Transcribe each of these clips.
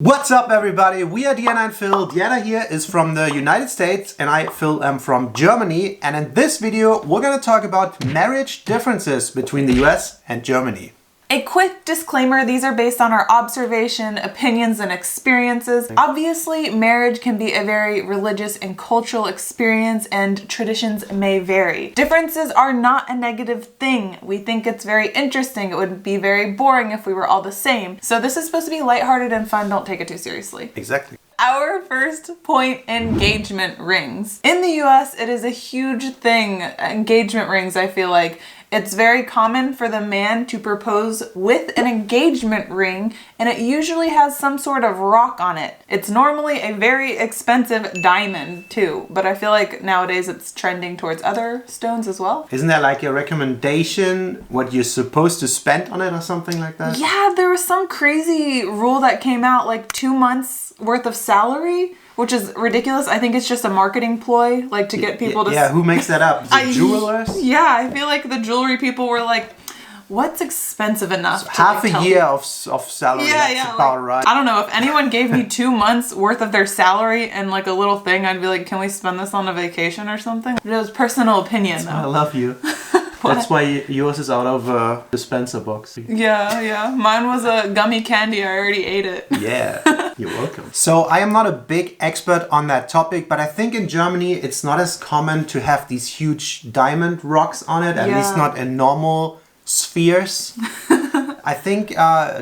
What's up, everybody? We are Deanna and Phil. Deanna here is from the United States and I, Phil, am from Germany. And in this video, we're going to talk about marriage differences between the US and Germany. A quick disclaimer, these are based on our observation, opinions, and experiences. Obviously, marriage can be a very religious and cultural experience and traditions may vary. Differences are not a negative thing. We think it's very interesting. It would be very boring if we were all the same. So this is supposed to be lighthearted and fun. Don't take it too seriously. Exactly. Our first point, engagement rings. In the US, it is a huge thing. Engagement rings, I feel like. It's very common for the man to propose with an engagement ring, and it usually has some sort of rock on it. It's normally a very expensive diamond too, but I feel like nowadays it's trending towards other stones as well. Isn't there like a recommendation what you're supposed to spend on it or something like that? Yeah, there was some crazy rule that came out, like 2 months worth of salary, which is ridiculous. I think it's just a marketing ploy, like to get people to... Yeah, who makes that up? The jewelers? Yeah, I feel like the jewelry people were like, what's expensive enough to half like, a year of salary, that's about right. I don't know, if anyone gave me 2 months worth of their salary and like a little thing, I'd be like, can we spend this on a vacation or something? It was personal opinion though. I love you. That's why yours is out of a dispenser box. Yeah. Mine was a gummy candy. I already ate it. Yeah, you're welcome. So I am not a big expert on that topic, but I think in Germany it's not as common to have these huge diamond rocks on it, at least not in normal spheres. I think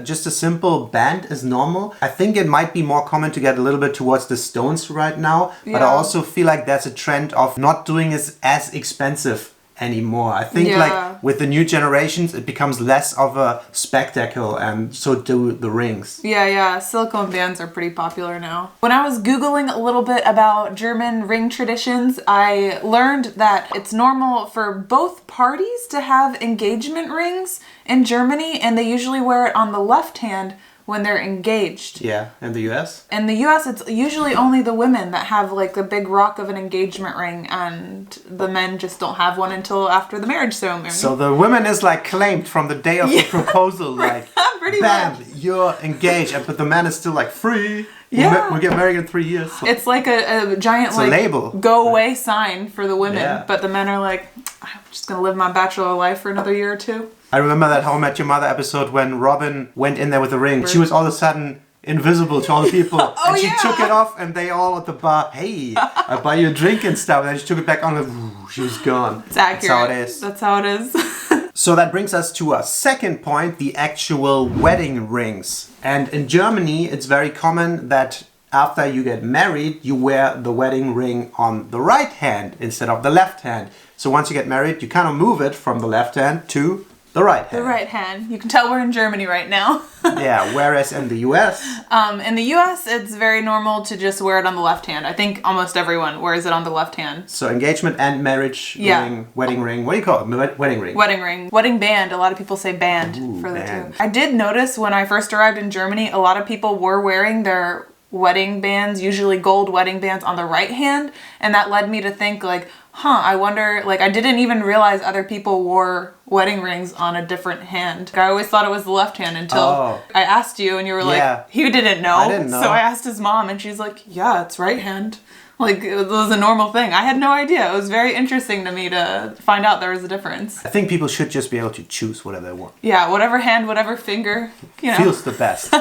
just a simple band is normal. I think it might be more common to get a little bit towards the stones right now, but I also feel like there's a trend of not doing it as expensive anymore. I think like with the new generations it becomes less of a spectacle, and so do the rings. Yeah, silicone bands are pretty popular now. When I was Googling a little bit about German ring traditions, I learned that it's normal for both parties to have engagement rings in Germany, and they usually wear it on the left hand when they're engaged. Yeah, in the US? In the US, it's usually only the women that have like the big rock of an engagement ring, and the men just don't have one until after the marriage ceremony. So the woman is like claimed from the day of the proposal, like, pretty bam, much. you're engaged, but the man is still like free. Yeah. We'll get married in 3 years. So it's like a giant it's like a label. Go away sign for the women, Yeah. but the men are like, I'm just gonna live my bachelor life for another year or two. I remember that How I Met Your Mother episode when Robin went in there with the ring. She was all of a sudden invisible to all the people. And she took it off and they all at the bar, hey, I buy you a drink and stuff. And then she took it back on and she was gone. It's accurate. That's how it is. That's how it is. So that brings us to our second point, the actual wedding rings. And in Germany, it's very common that after you get married, you wear the wedding ring on the right hand instead of the left hand. So once you get married, you kind of move it from the left hand to the right hand. The right hand. You can tell we're in Germany right now. Yeah, whereas in the US... in the US, it's very normal to just wear it on the left hand. I think almost everyone wears it on the left hand. So engagement and marriage ring, wedding ring. What do you call it? Wedding ring. Wedding ring. Wedding band. A lot of people say band for the two. I did notice when I first arrived in Germany, a lot of people were wearing their wedding bands, usually gold wedding bands, on the right hand, and that led me to think like, I wonder, like, I didn't even realize other people wore wedding rings on a different hand. I always thought it was the left hand until I asked you and you were like, he didn't know. I didn't know. So I asked his mom and she's like, yeah, it's right hand. Like, it was a normal thing. I had no idea. It was very interesting to me to find out there was a difference. I think people should just be able to choose whatever they want. Yeah, whatever hand, whatever finger, you know. Feels the best.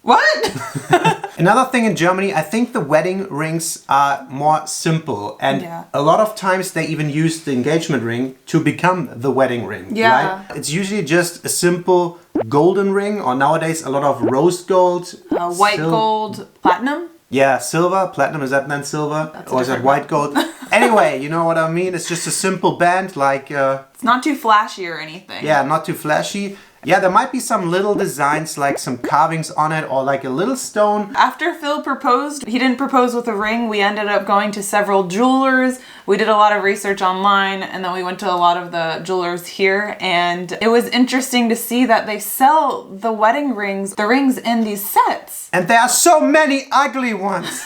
What? Another thing in Germany, I think the wedding rings are more simple, and a lot of times they even use the engagement ring to become the wedding ring. Yeah. Right? It's usually just a simple golden ring, or nowadays a lot of rose gold. White gold, platinum? Yeah, silver. Platinum, is that then silver? Or is that white gold? Anyway, you know what I mean? It's just a simple band, like... it's not too flashy or anything. Yeah, not too flashy. Yeah, there might be some little designs, like some carvings on it, or like a little stone. After Phil proposed, he didn't propose with a ring. We ended up going to several jewelers. We did a lot of research online, and then we went to a lot of the jewelers here, and it was interesting to see that they sell the wedding rings, the rings in these sets. And there are so many ugly ones.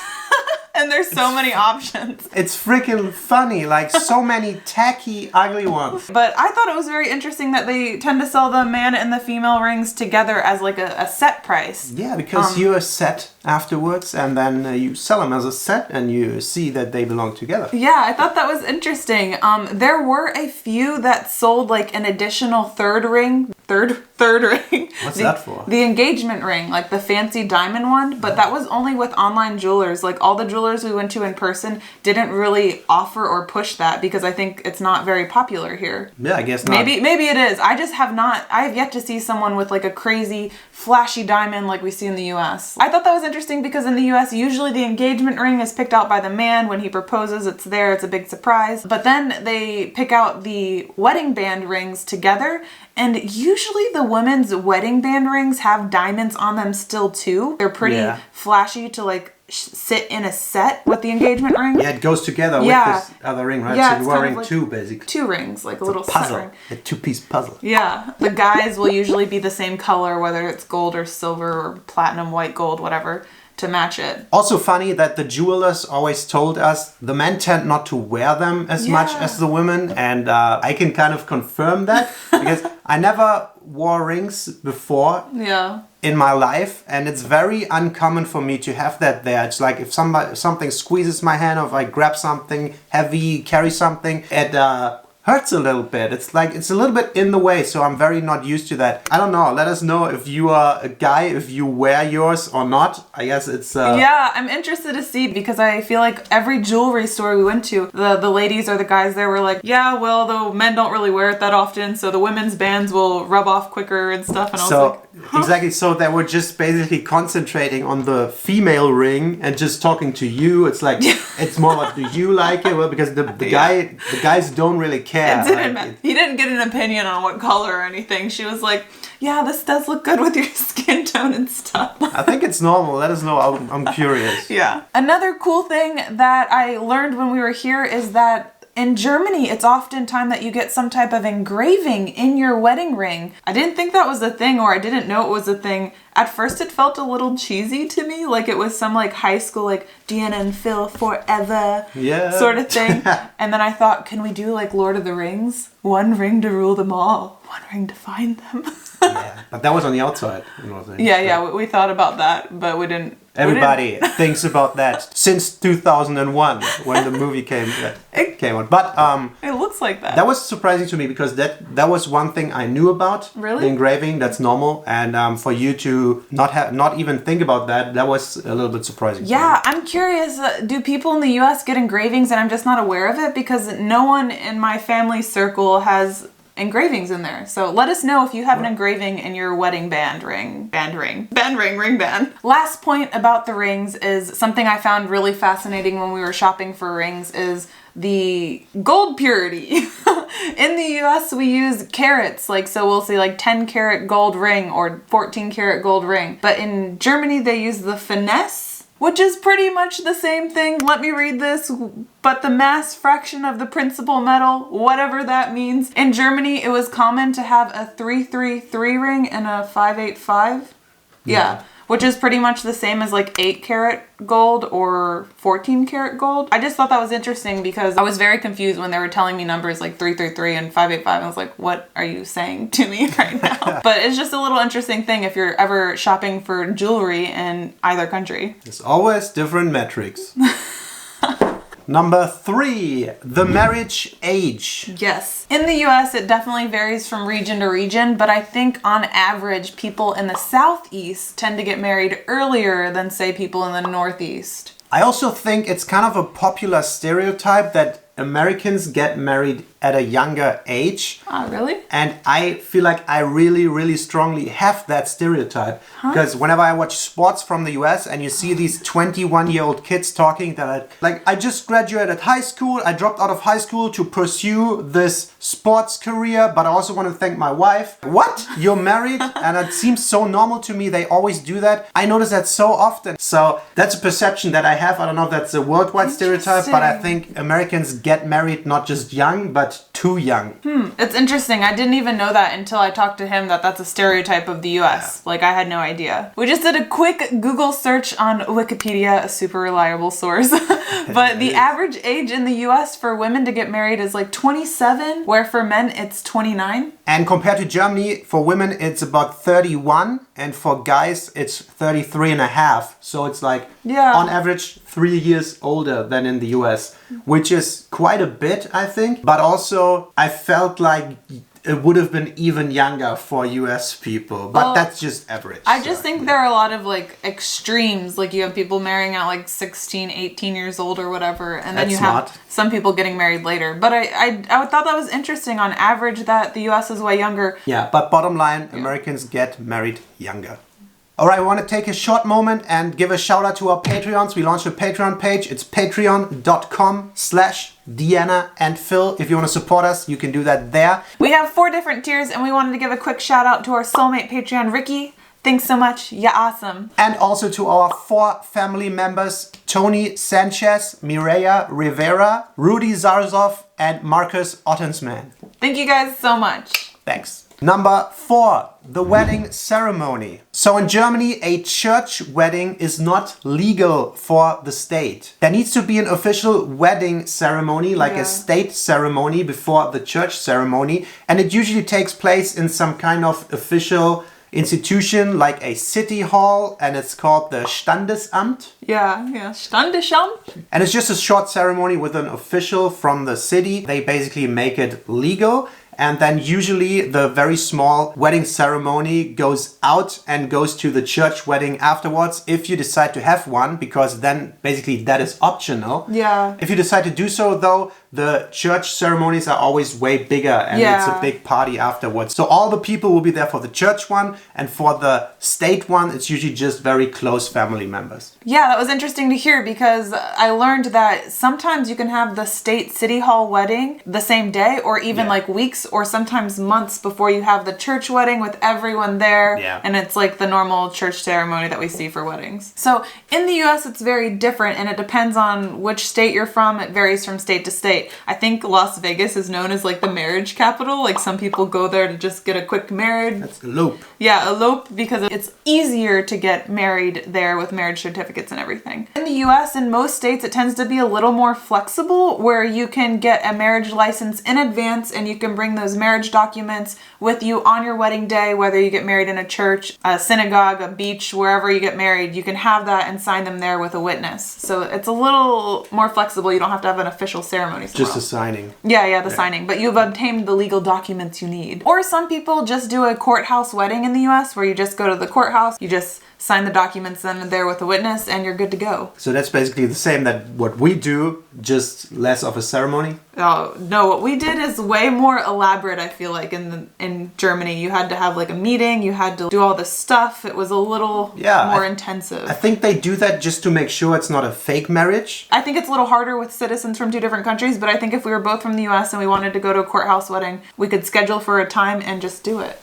And And there's so many options. It's freaking funny, like so many tacky, ugly ones. But I thought it was very interesting that they tend to sell the man and the female rings together as like a set price. Yeah, because you're set afterwards and then you sell them as a set and you see that they belong together. Yeah, I thought that was interesting. There were a few that sold like an additional third ring. Third ring. What's that for? The engagement ring, like the fancy diamond one, but that was only with online jewelers. Like all the jewelers we went to in person didn't really offer or push that because I think it's not very popular here. Yeah, I guess not. Maybe it is. I have yet to see someone with like a crazy flashy diamond like we see in the US. I thought that was interesting because in the US, usually the engagement ring is picked out by the man when he proposes. It's there, it's a big surprise. But then they pick out the wedding band rings together. And usually the women's wedding band rings have diamonds on them still too. They're pretty flashy to like sit in a set with the engagement ring. Yeah, it goes together with this other ring, right? Yeah, so you're wearing like two, basically. Two rings, like a little puzzle. set ring. A two-piece puzzle. Yeah. The guys will usually be the same color, whether it's gold or silver or platinum, white gold, whatever, to match it. Also funny that the jewelers always told us the men tend not to wear them as much as the women, and I can kind of confirm that because I never wore rings before in my life, and it's very uncommon for me to have that there. It's like if something squeezes my hand, or if I grab something heavy, carry something, it hurts a little bit. It's like it's a little bit in the way, so I'm very not used to that. I don't know. Let us know if you are a guy, if you wear yours or not. I guess it's yeah, I'm interested to see because I feel like every jewelry store we went to, the ladies or the guys there were like, yeah, well, the men don't really wear it that often, so the women's bands will rub off quicker and stuff. And I was like, exactly. So they were just basically concentrating on the female ring and just talking to you. It's like it's more like, do you like it? Well, because the guys don't really care. It didn't matter. He didn't get an opinion on what color or anything. She was like, yeah, this does look good with your skin tone and stuff. I think it's normal. Let us know. I'm curious. Yeah. Another cool thing that I learned when we were here is that in Germany, it's often time that you get some type of engraving in your wedding ring. I didn't think that was a thing, or I didn't know it was a thing. At first, it felt a little cheesy to me, like it was some like high school, like Deanna and Phil forever sort of thing. And then I thought, can we do like Lord of the Rings? One ring to rule them all, one ring to find them. Yeah, but that was on the outside. You know what I'm saying? Yeah, we thought about that, but we didn't. Everybody thinks about that since 2001 when the movie came on. But it looks like that. That was surprising to me because that was one thing I knew about. Really? The engraving, that's normal, and for you to not even think about that was a little bit surprising. Yeah, I'm curious. Do people in the U.S. get engravings and I'm just not aware of it because no one in my family circle has engravings in there. So let us know if you have an engraving in your wedding ring band. Last point about the rings is something I found really fascinating when we were shopping for rings is the gold purity. In the US we use carats, like so we'll say like 10 karat gold ring or 14 karat gold ring. But in Germany they use the finesse, which is pretty much the same thing. Let me read this. But the mass fraction of the principal metal, whatever that means. In Germany, it was common to have a 333 ring and a 585. Yeah. Which is pretty much the same as like 8 karat gold or 14 karat gold. I just thought that was interesting because I was very confused when they were telling me numbers like 333 and 585. I was like, what are you saying to me right now? But it's just a little interesting thing if you're ever shopping for jewelry in either country. There's always different metrics. Number 3, the marriage age. Yes. In the US, it definitely varies from region to region, but I think on average, people in the Southeast tend to get married earlier than, say, people in the Northeast. I also think it's kind of a popular stereotype that Americans get married at a younger age. Oh, really? And I feel like I really, really strongly have that stereotype. Because whenever I watch sports from the US and you see these 21-year-old kids talking that I just graduated high school, I dropped out of high school to pursue this sports career, but I also want to thank my wife. What? You're married? And it seems so normal to me. They always do that. I notice that so often. So that's a perception that I have. I don't know if that's a worldwide stereotype, but I think Americans get married not just young, but too young. It's interesting. I didn't even know that until I talked to him that that's a stereotype of the US. Like, I had no idea. We just did a quick Google search on Wikipedia, a super reliable source. But the average age in the US for women to get married is like 27, where for men it's 29. And compared to Germany, for women it's about 31, and for guys it's 33 and a half. So it's like on average 3 years older than in the US, which is quite a bit, I think. But also I felt like it would have been even younger for US people, but that's just average. I just think there are a lot of like extremes. Like you have people marrying at like 16, 18 years old or whatever, and then you have some people getting married later. But I thought that was interesting. On average, that the US is way younger. Yeah, but bottom line, Americans get married younger. All right, I want to take a short moment and give a shout out to our Patreons. We launched a Patreon page. It's patreon.com/Deanna and Phil. If you want to support us, you can do that there. We have 4 different tiers, and we wanted to give a quick shout out to our soulmate Patreon, Ricky. Thanks so much. You're awesome. And also to our 4 family members, Tony Sanchez, Mireya Rivera, Rudy Zarzov, and Marcus Ottensman. Thank you guys so much. Thanks. Number 4, the wedding ceremony. So in Germany, a church wedding is not legal for the state. There needs to be an official wedding ceremony, like a state ceremony before the church ceremony. And it usually takes place in some kind of official institution, like a city hall, and it's called the Standesamt. Yeah, Standesamt. And it's just a short ceremony with an official from the city. They basically make it legal. And then usually the very small wedding ceremony goes out and goes to the church wedding afterwards if you decide to have one, because then basically that is optional. Yeah. If you decide to do so though, the church ceremonies are always way bigger and it's a big party afterwards. So all the people will be there for the church one, and for the state one, it's usually just very close family members. Yeah, that was interesting to hear, because I learned that sometimes you can have the state city hall wedding the same day, or even like weeks or sometimes months before you have the church wedding with everyone there. Yeah. And it's like the normal church ceremony that we see for weddings. So in the US, it's very different, and it depends on which state you're from. It varies from state to state. I think Las Vegas is known as like the marriage capital. Like some people go there to just get a quick marriage. That's elope. Yeah, elope, because it's easier to get married there with marriage certificates and everything. In the US, in most states, it tends to be a little more flexible, where you can get a marriage license in advance and you can bring those marriage documents with you on your wedding day, whether you get married in a church, a synagogue, a beach, wherever you get married, you can have that and sign them there with a witness. So it's a little more flexible. You don't have to have an official ceremony. Just a signing. Yeah, the signing. But you've obtained the legal documents you need. Or some people just do a courthouse wedding in the US, where you just go to the courthouse, you just sign the documents then and there with a witness, and you're good to go. So that's basically the same that what we do, just less of a ceremony? Oh, no, what we did is way more elaborate, I feel like, in Germany. You had to have like a meeting, you had to do all this stuff. It was a little more intensive. I think they do that just to make sure it's not a fake marriage. I think it's a little harder with citizens from 2 different countries, but I think if we were both from the US and we wanted to go to a courthouse wedding, we could schedule for a time and just do it.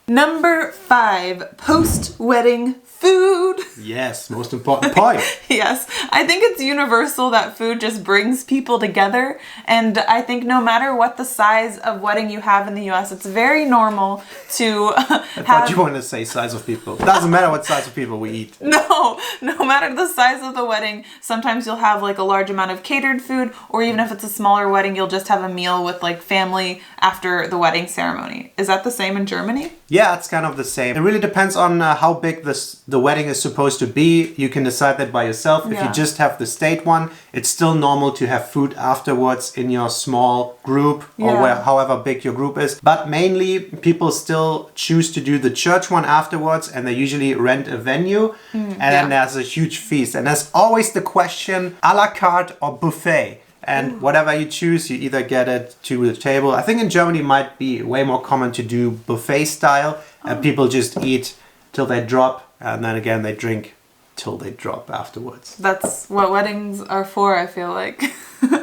Number 5, post-wedding food. Yes, most important point. Yes, I think it's universal that food just brings people together, and I think no matter what the size of wedding you have in the US, it's very normal to I thought you wanted to say size of people. Doesn't matter what size of people we eat. No matter the size of the wedding, sometimes you'll have like a large amount of catered food, or even if it's a smaller wedding, you'll just have a meal with like family after the wedding ceremony. Is that the same in Germany? Yeah, it's kind of the same. It really depends on how big the wedding is supposed to be. You can decide that by yourself. If you just have the state one, it's still normal to have food afterwards in your small group or however big your group is. But mainly people still choose to do the church one afterwards, and they usually rent a venue and then there's a huge feast. And there's always the question, a la carte or buffet. And whatever you choose, you either get it to the table. I think in Germany it might be way more common to do buffet style. And people just eat till they drop, and then again they drink till they drop afterwards. That's what weddings are for, I feel like.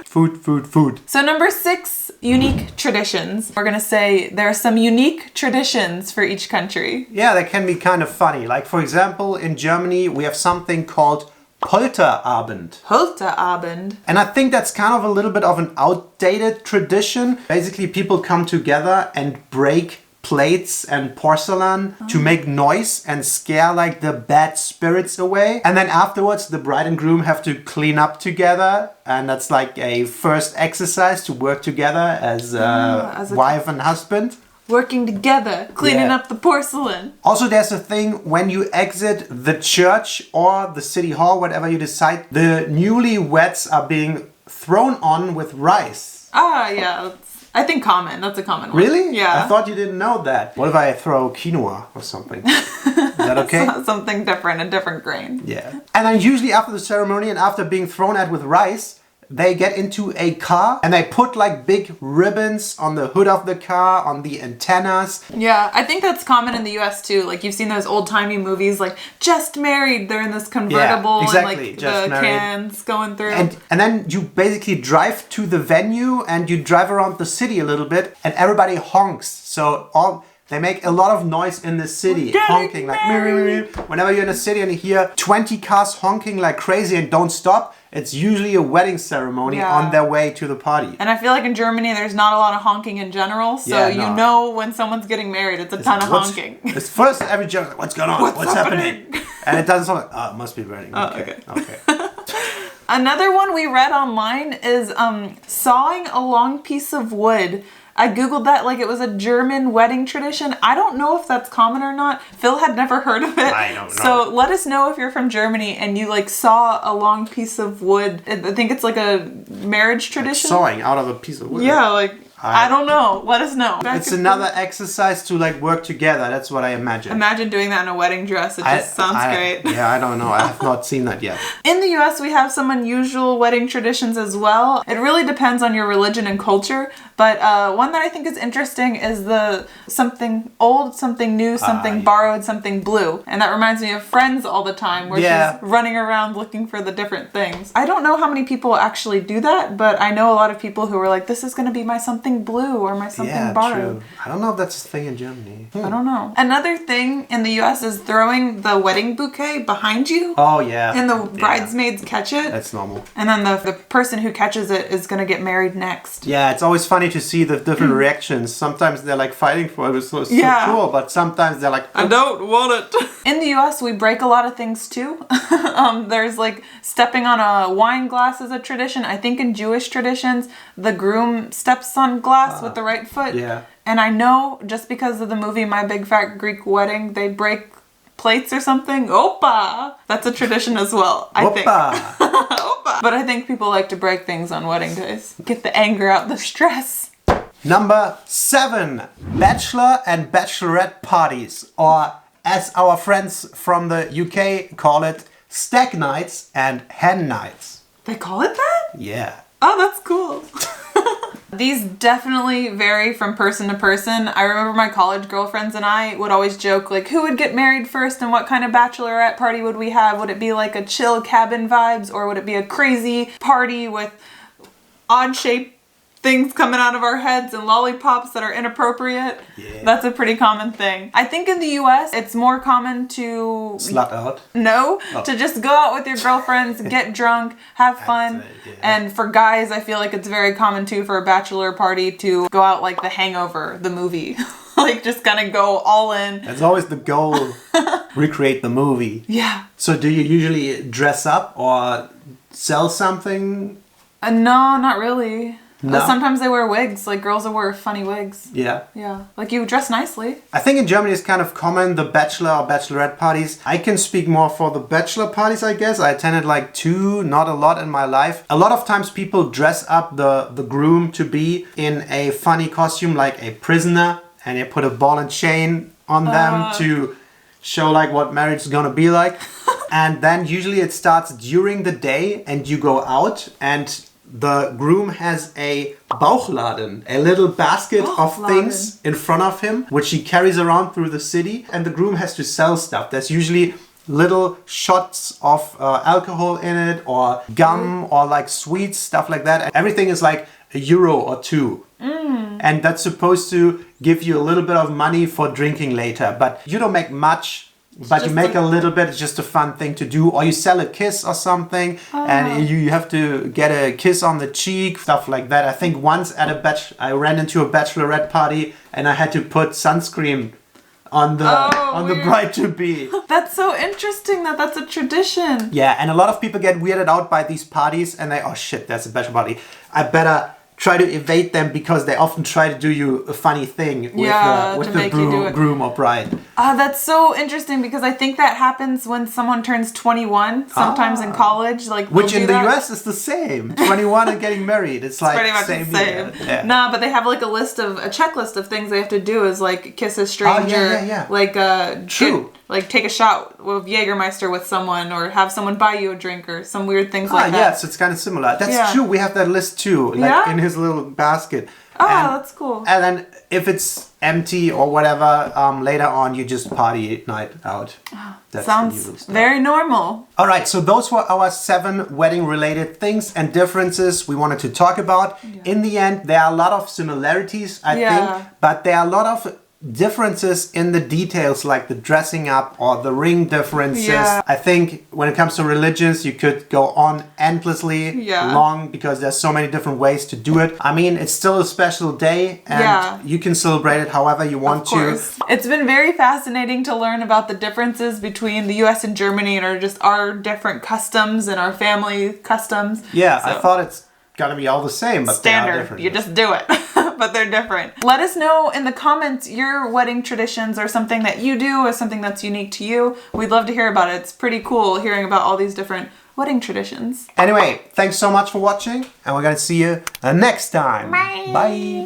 Food. So number 6, unique traditions. We're gonna say there are some unique traditions for each country. Yeah, they can be kind of funny. Like for example, in Germany we have something called Polterabend. Polterabend. And I think that's kind of a little bit of an outdated tradition. Basically, people come together and break plates and porcelain to make noise and scare like the bad spirits away. And then afterwards, the bride and groom have to clean up together. And that's like a first exercise to work together as a wife and husband. Working together, cleaning up the porcelain. Also, there's a thing when you exit the church or the city hall, whatever you decide, the newlyweds are being thrown on with rice. Ah, yeah. I think common. That's a common one. Really? Yeah. I thought you didn't know that. What if I throw quinoa or something? Is that okay? Something different, a different grain. Yeah. And then usually after the ceremony and after being thrown at with rice, they get into a car and they put like big ribbons on the hood of the car, on the antennas. Yeah, I think that's common in the US too. Like you've seen those old-timey movies like Just Married. They're in this convertible exactly. and like Just the Married. cans going through. And then you basically drive to the venue and you drive around the city a little bit and everybody honks. So they make a lot of noise in the city, honking like whenever you're in a city and you hear 20 cars honking like crazy and don't stop, it's usually a wedding ceremony on their way to the party. And I feel like in Germany there's not a lot of honking in general, so you know when someone's getting married, it's a ton of honking. It's first every joke like, what's going on? What's happening? And it doesn't sound like, oh, it must be burning. Okay. Another one we read online is sawing a long piece of wood. I googled that like it was a German wedding tradition. I don't know if that's common or not. Phil had never heard of it. I don't know. So let us know if you're from Germany and you like saw a long piece of wood. I think it's like a marriage tradition. Like sawing out of a piece of wood. Yeah, like I don't know. Let us know. It's another exercise to like work together. That's what I imagine. Imagine doing that in a wedding dress. It just sounds great. Yeah, I don't know. I have not seen that yet. In the US, we have some unusual wedding traditions as well. It really depends on your religion and culture. But one that I think is interesting is the something old, something new, something borrowed, something blue. And that reminds me of Friends all the time, where she's running around looking for the different things. I don't know how many people actually do that, but I know a lot of people who are like, this is going to be my something blue or my something borrowed. True. I don't know if that's a thing in Germany. I don't know. Another thing in the US is throwing the wedding bouquet behind you. Oh, yeah. And the bridesmaids catch it. That's normal. And then the person who catches it is going to get married next. Yeah, it's always funny to see the different reactions. Sometimes they're like fighting for it. It's so cool. But sometimes they're like, I don't want it. In the US, we break a lot of things too. There's like stepping on a wine glass is a tradition. I think in Jewish traditions, the groom steps on glass with the right foot. Yeah. And I know just because of the movie My Big Fat Greek Wedding, they break plates or something. Opa! That's a tradition as well, I think. Opa! But I think people like to break things on wedding days. Get the anger out, the stress. Number 7, Bachelor and Bachelorette parties, or as our friends from the UK call it, stag nights and hen nights. They call it that? Yeah. Oh, that's cool. These definitely vary from person to person. I remember my college girlfriends and I would always joke like, who would get married first and what kind of bachelorette party would we have? Would it be like a chill cabin vibes, or would it be a crazy party with odd shaped things coming out of our heads and lollipops that are inappropriate? Yeah. That's a pretty common thing. I think in the US, it's more common to... Slut out? No, to just go out with your girlfriends, get drunk, have fun. And for guys, I feel like it's very common too for a bachelor party to go out like The Hangover, the movie. Like just kind of go all in. That's always the goal. Recreate the movie. Yeah. So do you usually dress up or sell something? No, not really. No. Sometimes they wear wigs, like girls will wear funny wigs. Yeah. Yeah. Like you dress nicely. I think in Germany it's kind of common, the bachelor or bachelorette parties. I can speak more for the bachelor parties, I guess. I attended like 2, not a lot in my life. A lot of times people dress up the groom to be in a funny costume like a prisoner, and they put a ball and chain on them to show like what marriage is gonna be like. And then usually it starts during the day and you go out and the groom has a Bauchladen, a little basket of things in front of him, which he carries around through the city. And the groom has to sell stuff. There's usually little shots of alcohol in it, or gum, or like sweets, stuff like that. And everything is like €1 or 2. And that's supposed to give you a little bit of money for drinking later. But you don't make much But you make a little bit, it's just a fun thing to do. Or you sell a kiss or something, and you have to get a kiss on the cheek, stuff like that. I think once at I ran into a bachelorette party, and I had to put sunscreen on the bride-to-be. That's so interesting that that's a tradition. Yeah, and a lot of people get weirded out by these parties, and they, oh shit, there's a bachelor party. I better try to evade them because they often try to do you a funny thing with the groom or bride. That's so interesting because I think that happens when someone turns 21, sometimes in college. Which in the US is the same. 21 and getting married. It's like pretty much same the same. Yeah. Nah, but they have like a checklist of things they have to do is like kiss a stranger. Like True. Take a shot of Jägermeister with someone or have someone buy you a drink or some weird things like that. Yeah, so it's kind of similar. That's true. We have that list too, in his little basket. That's cool. And then if it's empty or whatever, later on you just party night out. That's sounds very normal. All right, so those were our 7 wedding-related things and differences we wanted to talk about. Yeah. In the end, there are a lot of similarities, I think, but there are a lot of differences in the details, like the dressing up or the ring differences. I think when it comes to religions, you could go on endlessly long because there's so many different ways to do it. I mean, it's still a special day and you can celebrate it however you want to. It's been very fascinating to learn about the differences between the US and Germany and our different customs and our family customs. Yeah, so I thought it's gotta be all the same, but standard. They are different. You just do it. But they're different. Let us know in the comments your wedding traditions or something that you do or something that's unique to you. We'd love to hear about it. It's pretty cool hearing about all these different wedding traditions. Anyway, thanks so much for watching, and we're gonna see you next time. Bye. Bye.